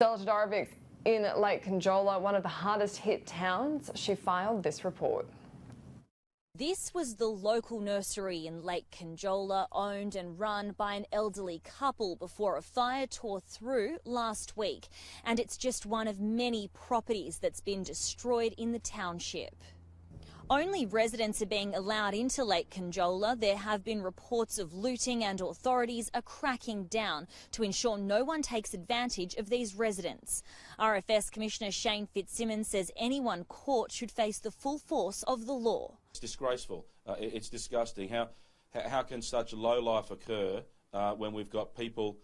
Stella Todorovic's in Lake Conjola, one of the hardest hit towns. She filed this report. This was the local nursery in Lake Conjola, owned and run by an elderly couple before a fire tore through last week. And it's just one of many properties that's been destroyed in the township. Only residents are being allowed into Lake Conjola. There have been reports of looting and authorities are cracking down to ensure no one takes advantage of these residents. RFS Commissioner Shane Fitzsimmons says anyone caught should face the full force of the law. It's disgraceful. It's disgusting. How can such low life occur when we've got people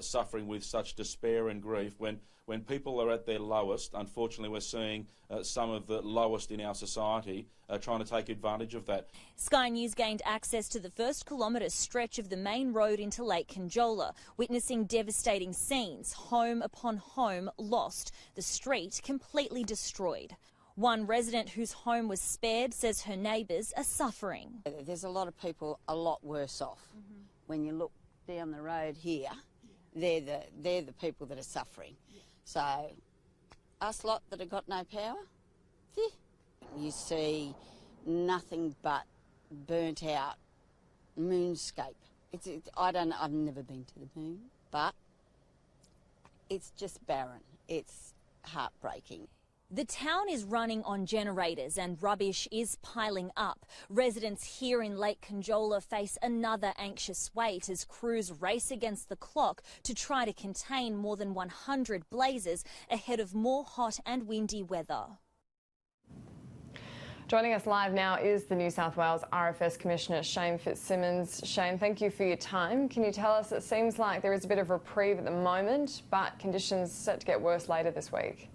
suffering with such despair and grief? When people are at their lowest, unfortunately we're seeing some of the lowest in our society trying to take advantage of that. Sky News gained access to the first kilometre stretch of the main road into Lake Conjola, witnessing devastating scenes, home upon home lost, the street completely destroyed. One resident whose home was spared says her neighbours are suffering. There's a lot of people a lot worse off. When you look down the road here, they're the people that are suffering. So us lot that have got no power, you see nothing but burnt out moonscape. I've never been to the moon, but it's just barren. It's heartbreaking. The town is running on generators and rubbish is piling up. Residents here in Lake Conjola face another anxious wait as crews race against the clock to try to contain more than 100 blazes ahead of more hot and windy weather. Joining us live now is the New South Wales RFS Commissioner Shane Fitzsimmons. Shane, thank you for your time. Can you tell us, it seems like there is a bit of reprieve at the moment, but conditions set to get worse later this week?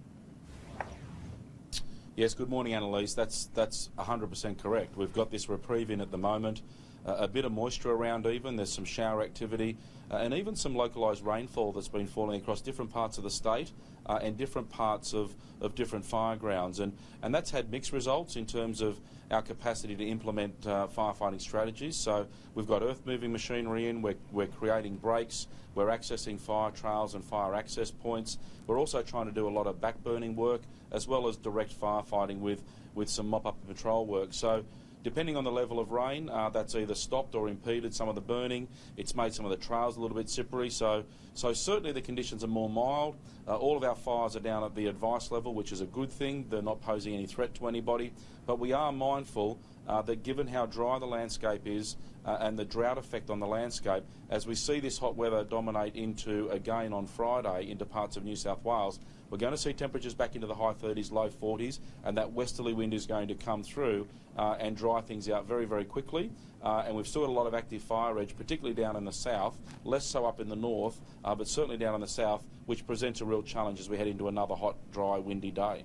Yes, good morning, Annalise. That's 100% correct. We've got this reprieve in at the moment, a bit of moisture around even, there's some shower activity and even some localised rainfall that's been falling across different parts of the state and different parts of different fire grounds. And that's had mixed results in terms of our capacity to implement firefighting strategies. So we've got earth-moving machinery in, we're creating breaks, we're accessing fire trails and fire access points. We're also trying to do a lot of back-burning work as well as direct firefighting with some mop-up and patrol work. So depending on the level of rain, that's either stopped or impeded some of the burning. It's made some of the trails a little bit slippery. So certainly the conditions are more mild. All of our fires are down at the advice level, which is a good thing. They're not posing any threat to anybody. But we are mindful that given how dry the landscape is and the drought effect on the landscape, as we see this hot weather dominate into, again on Friday, into parts of New South Wales, we're going to see temperatures back into the high 30s, low 40s, and that westerly wind is going to come through and dry things out very, very quickly. And we've still got a lot of active fire edge, particularly down in the south, less so up in the north, but certainly down in the south, which presents a real challenge as we head into another hot, dry, windy day.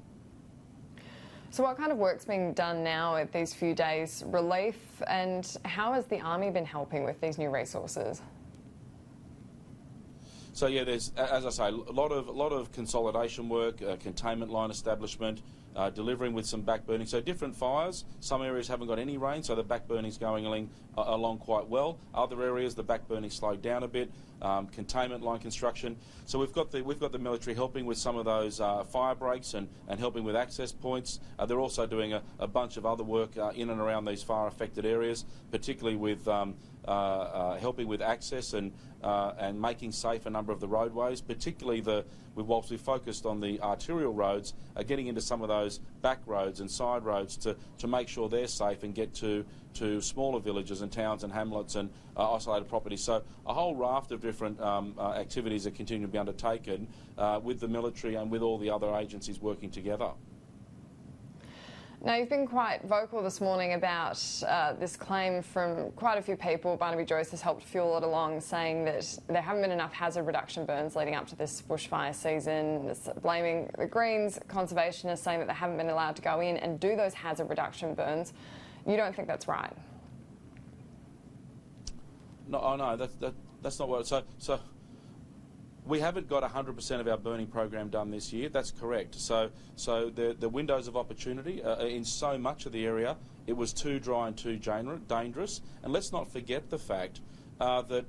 So what kind of work's being done now at these few days' relief, and how has the Army been helping with these new resources? So yeah, there's, as I say, a lot of consolidation work, containment line establishment, delivering with some backburning. So different fires. Some areas haven't got any rain, so the backburning's going along quite well. Other areas, the backburning slowed down a bit. Containment line construction. So we've got the military helping with some of those fire breaks and helping with access points. They're also doing a bunch of other work in and around these fire affected areas, particularly with helping with access and making safe a number of the roadways, particularly whilst we focused on the arterial roads, getting into some of those back roads and side roads to make sure they're safe and get to smaller villages and towns and hamlets and isolated properties. So a whole raft of different activities are continuing to be undertaken with the military and with all the other agencies working together. Now, you've been quite vocal this morning about this claim from quite a few people. Barnaby Joyce has helped fuel it along, saying that there haven't been enough hazard reduction burns leading up to this bushfire season, blaming the Greens conservationists, saying that they haven't been allowed to go in and do those hazard reduction burns. You don't think that's right? No, that's not what. So we haven't got 100% of our burning program done this year. That's correct. So the windows of opportunity in so much of the area, it was too dry and too dangerous. And let's not forget the fact that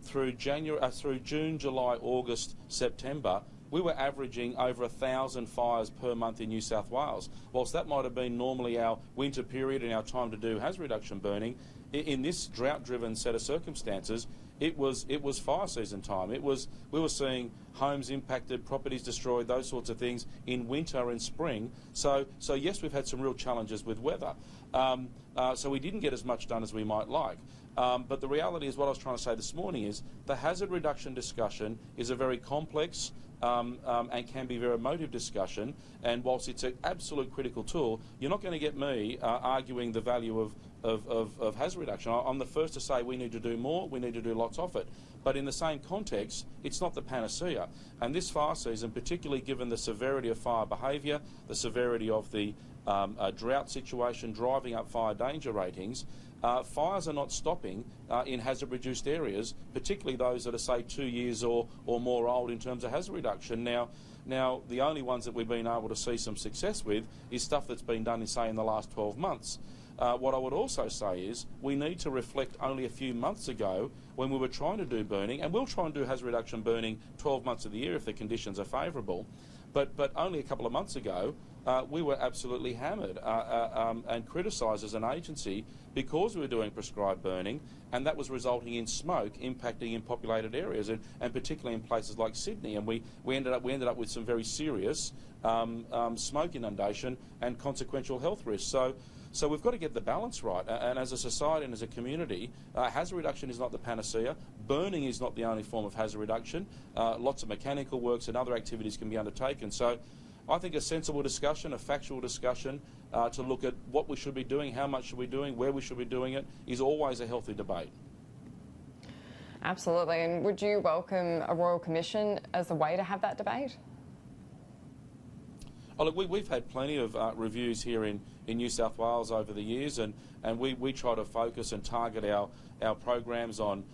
through June, July, August, September, we were averaging over 1,000 fires per month in New South Wales. Whilst that might have been normally our winter period and our time to do hazard reduction burning, in this drought-driven set of circumstances, it was fire season time. We were seeing homes impacted, properties destroyed, those sorts of things in winter and spring. So yes, we've had some real challenges with weather. So we didn't get as much done as we might like. But the reality is, what I was trying to say this morning is, the hazard reduction discussion is a very complex and can be a very emotive discussion. And whilst it's an absolute critical tool, you're not going to get me arguing the value of hazard reduction. I'm the first to say we need to do more, we need to do lots of it. But in the same context, it's not the panacea. And this fire season, particularly given the severity of fire behaviour, the severity of the drought situation driving up fire danger ratings, fires are not stopping in hazard-reduced areas, particularly those that are, say, 2 years or more old in terms of hazard reduction. Now, the only ones that we've been able to see some success with is stuff that's been done, say, in the last 12 months. What I would also say is we need to reflect only a few months ago when we were trying to do burning, and we'll try and do hazard reduction burning 12 months of the year if the conditions are favourable, but only a couple of months ago we were absolutely hammered and criticised as an agency because we were doing prescribed burning, and that was resulting in smoke impacting in populated areas, and particularly in places like Sydney. And we ended up with some very serious smoke inundation and consequential health risks. So we've got to get the balance right, and as a society and as a community, hazard reduction is not the panacea. Burning is not the only form of hazard reduction. Lots of mechanical works and other activities can be undertaken. So I think a sensible discussion, a factual discussion to look at what we should be doing, how much should we be doing, where we should be doing it, is always a healthy debate. Absolutely. And would you welcome a Royal Commission as a way to have that debate? Oh, look, we've had plenty of reviews here in New South Wales over the years, and we try to focus and target our programs on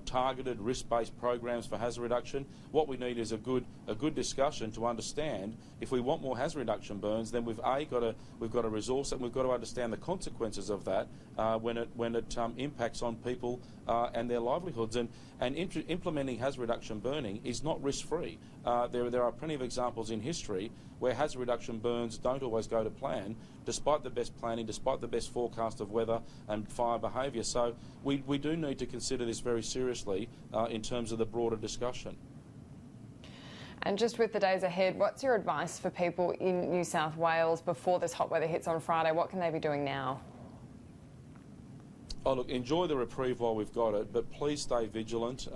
targeted risk-based programs for hazard reduction. What we need is a good discussion to understand if we want more hazard reduction burns, then we've got to resource it, and we've got to understand the consequences of that when it impacts on people and their livelihoods. And implementing hazard reduction burning is not risk-free. There are plenty of examples in history where hazard reduction burns don't always go to plan, despite the best planning, despite the best forecast of weather and fire behaviour. So we do need to consider this very seriously in terms of the broader discussion. And just with the days ahead, what's your advice for people in New South Wales before this hot weather hits on Friday? What can they be doing now? Oh, look, enjoy the reprieve while we've got it, but please stay vigilant.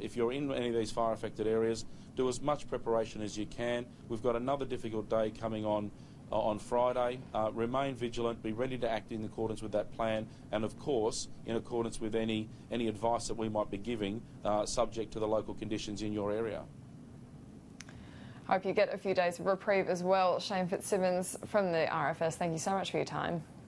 If you're in any of these fire-affected areas, do as much preparation as you can. We've got another difficult day coming on Friday. Remain vigilant, be ready to act in accordance with that plan, and of course, in accordance with any advice that we might be giving, subject to the local conditions in your area. Hope you get a few days of reprieve as well. Shane Fitzsimmons from the RFS, thank you so much for your time.